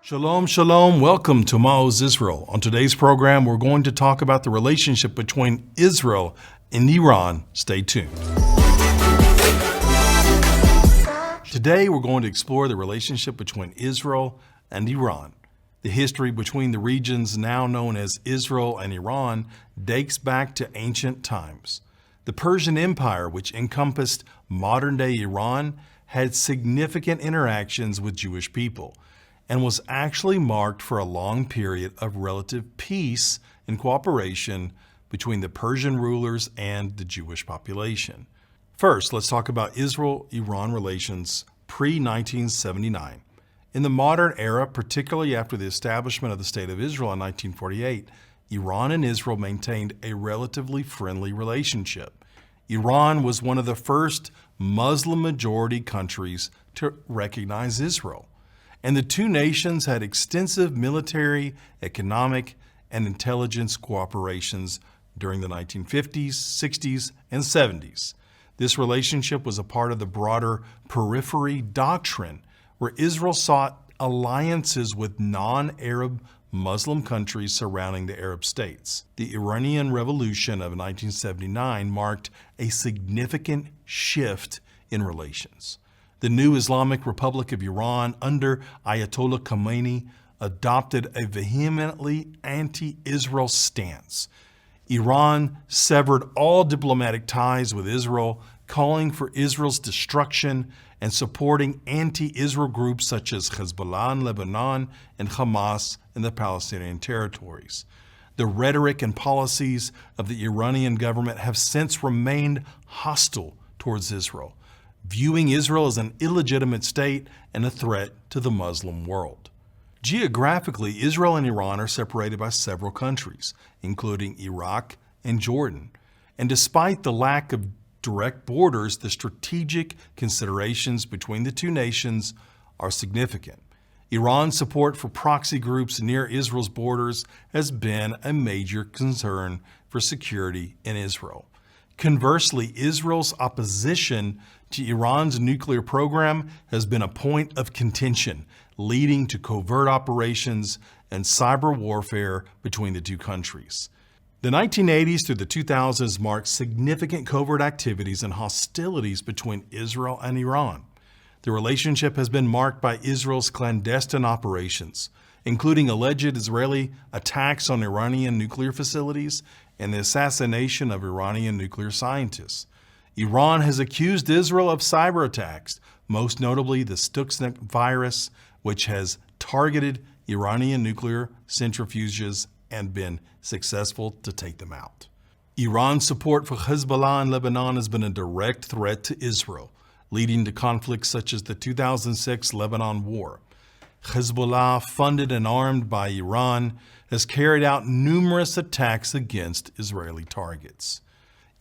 Shalom, shalom. Welcome to Maoz Israel. On today's program, we're going to talk about the relationship between Israel and Iran. Stay tuned. Today, we're going to explore the relationship between Israel and Iran. The history between the regions now known as Israel and Iran dates back to ancient times. The Persian Empire, which encompassed modern-day Iran, had significant interactions with Jewish people, and was actually marked for a long period of relative peace and cooperation between the Persian rulers and the Jewish population. First, let's talk about Israel-Iran relations pre-1979. In the modern era, particularly after the establishment of the State of Israel in 1948, Iran and Israel maintained a relatively friendly relationship. Iran was one of the first Muslim-majority countries to recognize Israel, and the two nations had extensive military, economic, and intelligence cooperations during the 1950s, 60s, and 70s. This relationship was a part of the broader periphery doctrine, where Israel sought alliances with non-Arab Muslim countries surrounding the Arab states. The Iranian Revolution of 1979 marked a significant shift in relations. The new Islamic Republic of Iran under Ayatollah Khamenei adopted a vehemently anti-Israel stance. Iran severed all diplomatic ties with Israel, calling for Israel's destruction and supporting anti-Israel groups such as Hezbollah in Lebanon and Hamas in the Palestinian territories. The rhetoric and policies of the Iranian government have since remained hostile towards Israel, viewing Israel as an illegitimate state and a threat to the Muslim world. Geographically, Israel and Iran are separated by several countries, including Iraq and Jordan. And despite the lack of direct borders, the strategic considerations between the two nations are significant. Iran's support for proxy groups near Israel's borders has been a major concern for security in Israel. Conversely, Israel's opposition to Iran's nuclear program has been a point of contention, leading to covert operations and cyber warfare between the two countries. The 1980s through the 2000s marked significant covert activities and hostilities between Israel and Iran. The relationship has been marked by Israel's clandestine operations, including alleged Israeli attacks on Iranian nuclear facilities and the assassination of Iranian nuclear scientists. Iran has accused Israel of cyber attacks, most notably the Stuxnet virus, which has targeted Iranian nuclear centrifuges and been successful to take them out. Iran's support for Hezbollah in Lebanon has been a direct threat to Israel, leading to conflicts such as the 2006 Lebanon War. Hezbollah, funded and armed by Iran, has carried out numerous attacks against Israeli targets.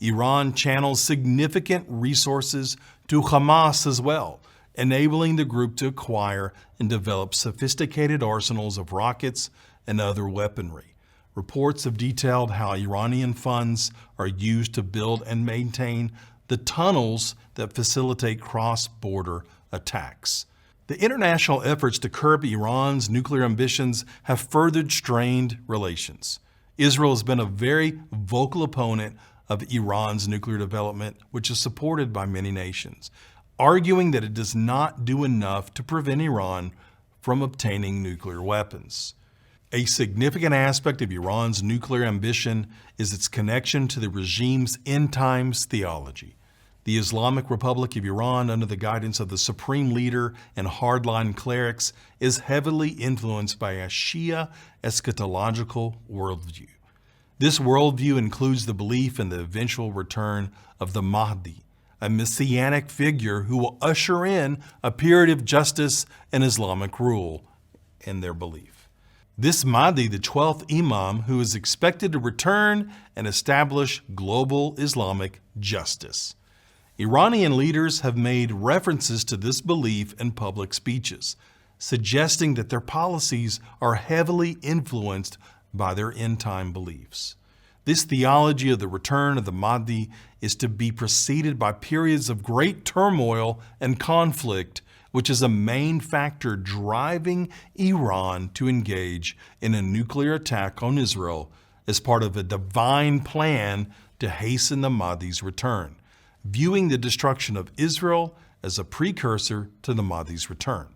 Iran channels significant resources to Hamas as well, enabling the group to acquire and develop sophisticated arsenals of rockets and other weaponry. Reports have detailed how Iranian funds are used to build and maintain the tunnels that facilitate cross-border attacks. The international efforts to curb Iran's nuclear ambitions have further strained relations. Israel has been a very vocal opponent of Iran's nuclear development, which is supported by many nations, arguing that it does not do enough to prevent Iran from obtaining nuclear weapons. A significant aspect of Iran's nuclear ambition is its connection to the regime's end times theology. The Islamic Republic of Iran, under the guidance of the supreme leader and hardline clerics, is heavily influenced by a Shia eschatological worldview. This worldview includes the belief in the eventual return of the Mahdi, a messianic figure who will usher in a period of justice and Islamic rule in their belief. This Mahdi, the 12th Imam, who is expected to return and establish global Islamic justice. Iranian leaders have made references to this belief in public speeches, suggesting that their policies are heavily influenced by their end-time beliefs. This theology of the return of the Mahdi is to be preceded by periods of great turmoil and conflict which is a main factor driving Iran to engage in a nuclear attack on Israel as part of a divine plan to hasten the Mahdi's return, viewing the destruction of Israel as a precursor to the Mahdi's return.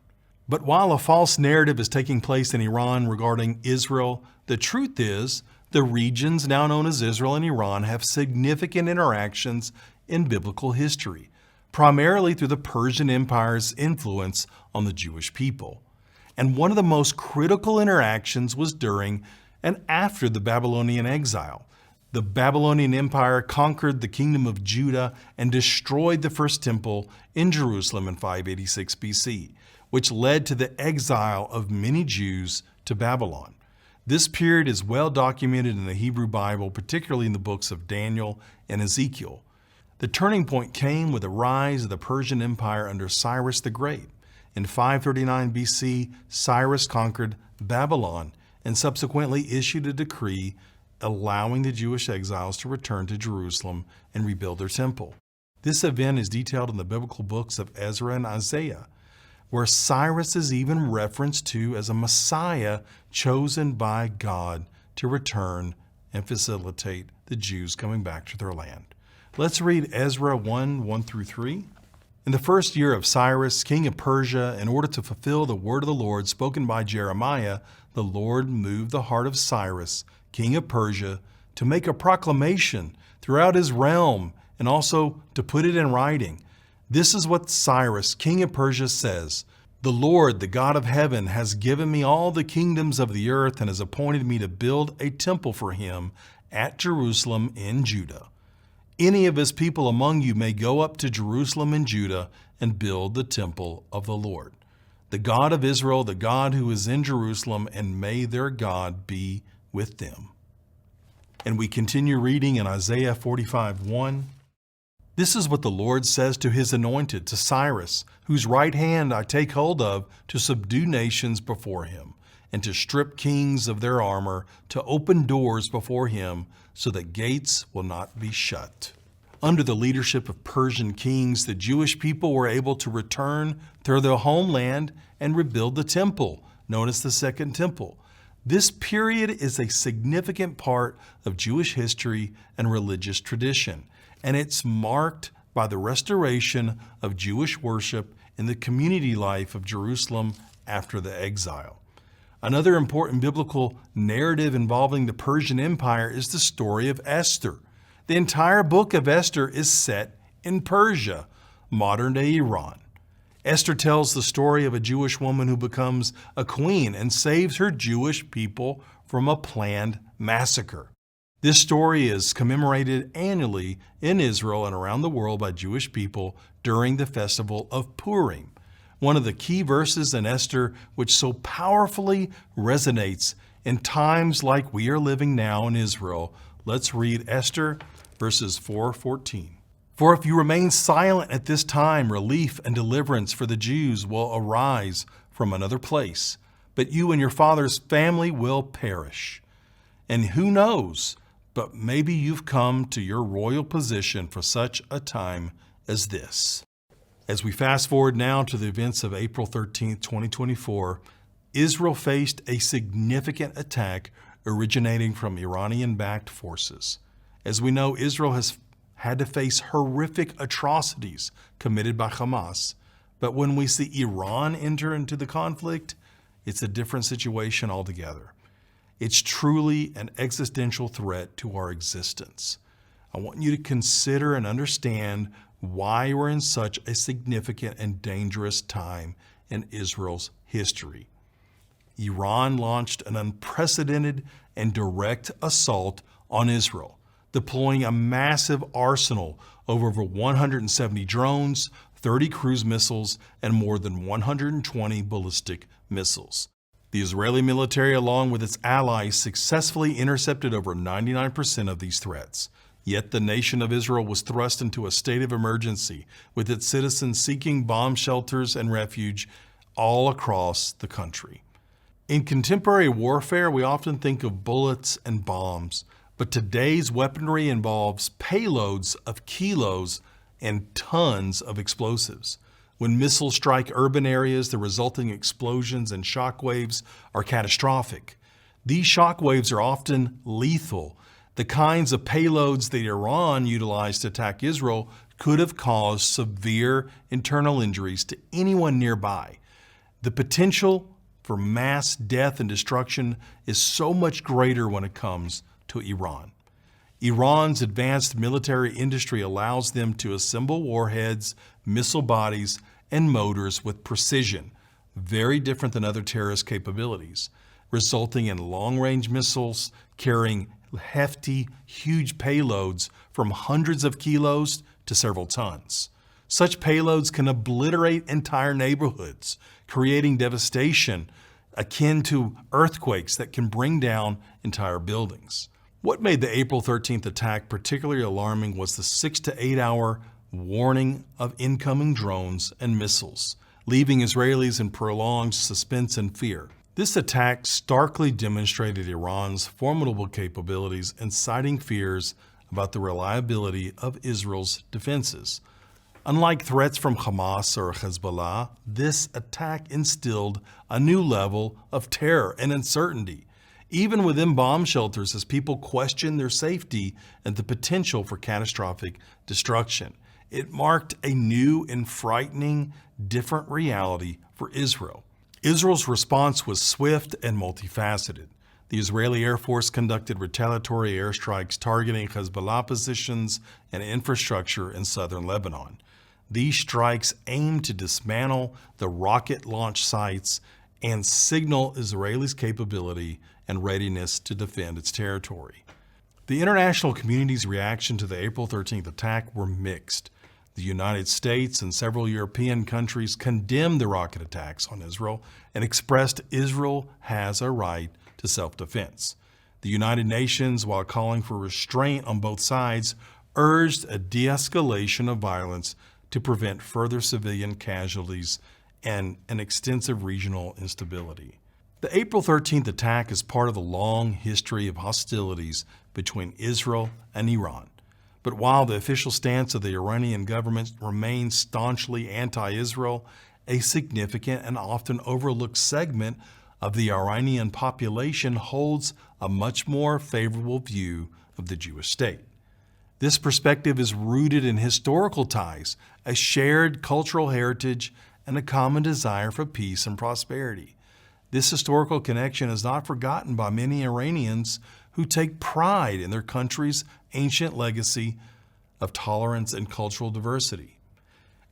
But while a false narrative is taking place in Iran regarding Israel, the truth is the regions now known as Israel and Iran have significant interactions in biblical history, primarily through the Persian Empire's influence on the Jewish people. And one of the most critical interactions was during and after the Babylonian exile. The Babylonian Empire conquered the kingdom of Judah and destroyed the first temple in Jerusalem in 586 BC, which led to the exile of many Jews to Babylon. This period is well documented in the Hebrew Bible, particularly in the books of Daniel and Ezekiel. The turning point came with the rise of the Persian Empire under Cyrus the Great. In 539 BC, Cyrus conquered Babylon and subsequently issued a decree allowing the Jewish exiles to return to Jerusalem and rebuild their temple. This event is detailed in the biblical books of Ezra and Isaiah, where Cyrus is even referenced to as a Messiah chosen by God to return and facilitate the Jews coming back to their land. Let's read Ezra 1:1-3. In the first year of Cyrus, king of Persia, in order to fulfill the word of the Lord spoken by Jeremiah, the Lord moved the heart of Cyrus, king of Persia, to make a proclamation throughout his realm and also to put it in writing. This is what Cyrus, king of Persia, says: "The Lord, the God of heaven, has given me all the kingdoms of the earth and has appointed me to build a temple for him at Jerusalem in Judah. Any of his people among you may go up to Jerusalem in Judah and build the temple of the Lord, the God of Israel, the God who is in Jerusalem, and may their God be with them." And we continue reading in Isaiah 45:1. "This is what the Lord says to his anointed, to Cyrus, whose right hand I take hold of to subdue nations before him, and to strip kings of their armor, to open doors before him, so that gates will not be shut." Under the leadership of Persian kings, the Jewish people were able to return to their homeland and rebuild the temple, known as the Second Temple. This period is a significant part of Jewish history and religious tradition, and it's marked by the restoration of Jewish worship in the community life of Jerusalem after the exile. Another important biblical narrative involving the Persian Empire is the story of Esther. The entire book of Esther is set in Persia, modern-day Iran. Esther tells the story of a Jewish woman who becomes a queen and saves her Jewish people from a planned massacre. This story is commemorated annually in Israel and around the world by Jewish people during the festival of Purim. One of the key verses in Esther which so powerfully resonates in times like we are living now in Israel. Let's read Esther verses 4-14. "For if you remain silent at this time, relief and deliverance for the Jews will arise from another place, but you and your father's family will perish. And who knows, but maybe you've come to your royal position for such a time as this." As we fast forward now to the events of April 13th, 2024, Israel faced a significant attack originating from Iranian-backed forces. As we know, Israel has had to face horrific atrocities committed by Hamas. But when we see Iran enter into the conflict, it's a different situation altogether. It's truly an existential threat to our existence. I want you to consider and understand why we're in such a significant and dangerous time in Israel's history. Iran launched an unprecedented and direct assault on Israel, deploying a massive arsenal of over 170 drones, 30 cruise missiles, and more than 120 ballistic missiles. The Israeli military, along with its allies, successfully intercepted over 99% of these threats. Yet the nation of Israel was thrust into a state of emergency, with its citizens seeking bomb shelters and refuge all across the country. In contemporary warfare, we often think of bullets and bombs, but today's weaponry involves payloads of kilos and tons of explosives. When missiles strike urban areas, the resulting explosions and shock waves are catastrophic. These shock waves are often lethal. The kinds of payloads that Iran utilized to attack Israel could have caused severe internal injuries to anyone nearby. The potential for mass death and destruction is so much greater when it comes to Iran. Iran's advanced military industry allows them to assemble warheads, missile bodies, and motors with precision, very different than other terrorist capabilities, resulting in long-range missiles carrying hefty, huge payloads from hundreds of kilos to several tons. Such payloads can obliterate entire neighborhoods, creating devastation akin to earthquakes that can bring down entire buildings. What made the April 13th attack particularly alarming was the 6 to 8 hour warning of incoming drones and missiles, leaving Israelis in prolonged suspense and fear. This attack starkly demonstrated Iran's formidable capabilities, inciting fears about the reliability of Israel's defenses. Unlike threats from Hamas or Hezbollah, this attack instilled a new level of terror and uncertainty, even within bomb shelters, as people question their safety and the potential for catastrophic destruction. It marked a new and frightening, different reality for Israel. Israel's response was swift and multifaceted. The Israeli Air Force conducted retaliatory airstrikes targeting Hezbollah positions and infrastructure in southern Lebanon. These strikes aimed to dismantle the rocket launch sites and signal Israelis' capability and readiness to defend its territory. The international community's reaction to the April 13th attack were mixed. The United States and several European countries condemned the rocket attacks on Israel and expressed Israel has a right to self-defense. The United Nations, while calling for restraint on both sides, urged a de-escalation of violence to prevent further civilian casualties and an extensive regional instability. The April 13th attack is part of the long history of hostilities between Israel and Iran. But while the official stance of the Iranian government remains staunchly anti-Israel, a significant and often overlooked segment of the Iranian population holds a much more favorable view of the Jewish state. This perspective is rooted in historical ties, a shared cultural heritage, and a common desire for peace and prosperity. This historical connection is not forgotten by many Iranians who take pride in their country's ancient legacy of tolerance and cultural diversity.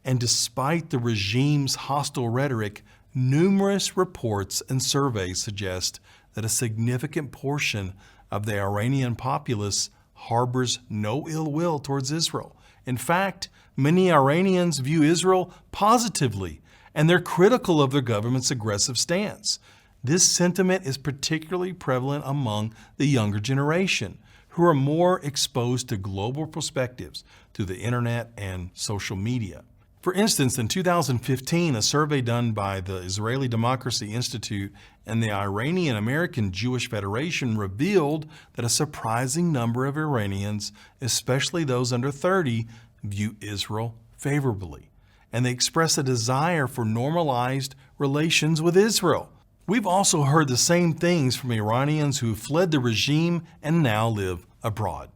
And despite the regime's hostile rhetoric, numerous reports and surveys suggest that a significant portion of the Iranian populace harbors no ill will towards Israel. In fact, many Iranians view Israel positively, and they're critical of their government's aggressive stance. This sentiment is particularly prevalent among the younger generation, who are more exposed to global perspectives through the internet and social media. For instance, in 2015, a survey done by the Israeli Democracy Institute and the Iranian American Jewish Federation revealed that a surprising number of Iranians, especially those under 30, view Israel favorably, and they express a desire for normalized relations with Israel. We've also heard the same things from Iranians who fled the regime and now live abroad.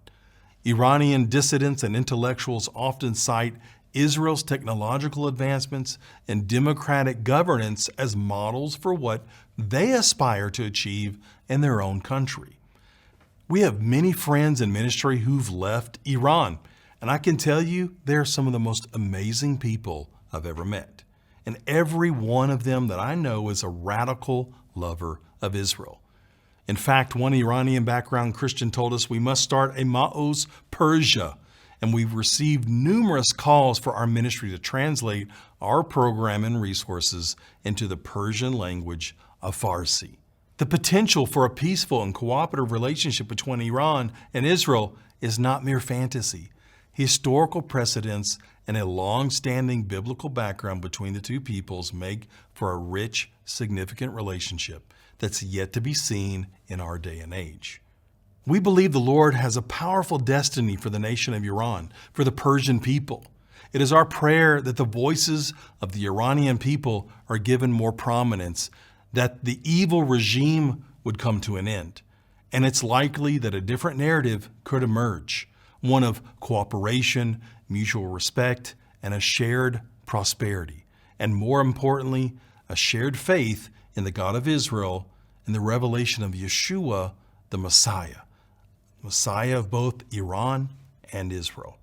Iranian dissidents and intellectuals often cite Israel's technological advancements and democratic governance as models for what they aspire to achieve in their own country. We have many friends in ministry who've left Iran, and I can tell you they're some of the most amazing people I've ever met. And every one of them that I know is a radical lover of Israel. In fact, one Iranian background Christian told us we must start a Ma'oz Persia, and we've received numerous calls for our ministry to translate our program and resources into the Persian language of Farsi. The potential for a peaceful and cooperative relationship between Iran and Israel is not mere fantasy. Historical precedents and a long-standing biblical background between the two peoples make for a rich, significant relationship that's yet to be seen in our day and age. We believe the Lord has a powerful destiny for the nation of Iran, for the Persian people. It is our prayer that the voices of the Iranian people are given more prominence, that the evil regime would come to an end. And it's likely that a different narrative could emerge, one of cooperation, mutual respect, and a shared prosperity. And more importantly, a shared faith in the God of Israel and the revelation of Yeshua, the Messiah of both Iran and Israel.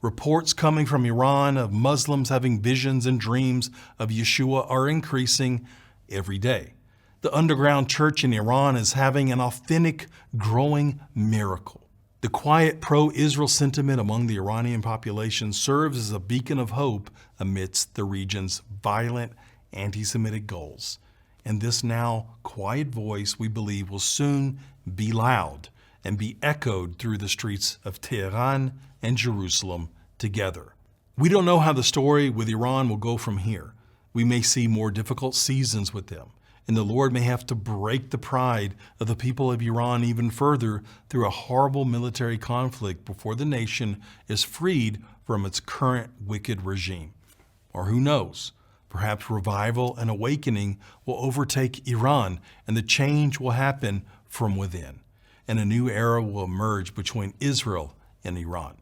Reports coming from Iran of Muslims having visions and dreams of Yeshua are increasing every day. The underground church in Iran is having an authentic, growing miracle. The quiet pro-Israel sentiment among the Iranian population serves as a beacon of hope amidst the region's violent anti-Semitic goals. And this now quiet voice, we believe, will soon be loud and be echoed through the streets of Tehran and Jerusalem together. We don't know how the story with Iran will go from here. We may see more difficult seasons with them, and the Lord may have to break the pride of the people of Iran even further through a horrible military conflict before the nation is freed from its current wicked regime. Or who knows, perhaps revival and awakening will overtake Iran and the change will happen from within, and a new era will emerge between Israel and Iran.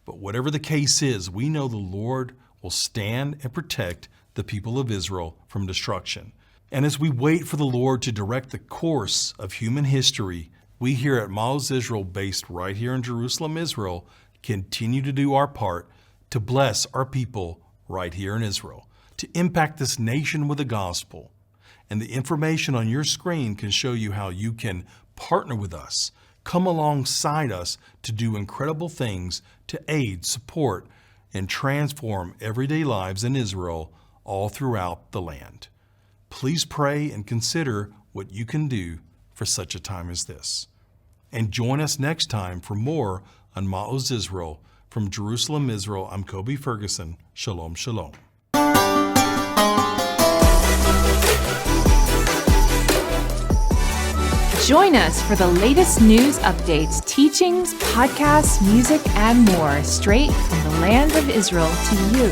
But whatever the case is, we know the Lord will stand and protect the people of Israel from destruction. And as we wait for the Lord to direct the course of human history, we here at Maoz Israel, based right here in Jerusalem, Israel, continue to do our part to bless our people right here in Israel, to impact this nation with the gospel. And the information on your screen can show you how you can partner with us, come alongside us to do incredible things to aid, support, and transform everyday lives in Israel all throughout the land. Please pray and consider what you can do for such a time as this. And join us next time for more on Maoz Israel. From Jerusalem, Israel, I'm Kobe Ferguson. Shalom, shalom. Join us for the latest news updates, teachings, podcasts, music, and more, straight from the land of Israel to you.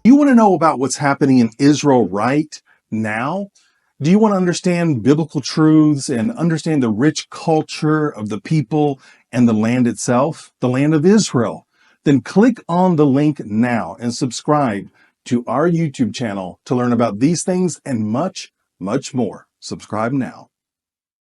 You want to know about what's happening in Israel right now? Do you want to understand biblical truths and understand the rich culture of the people and the land itself, the land of Israel? Then click on the link now and subscribe to our YouTube channel to learn about these things and much, much more. Subscribe now.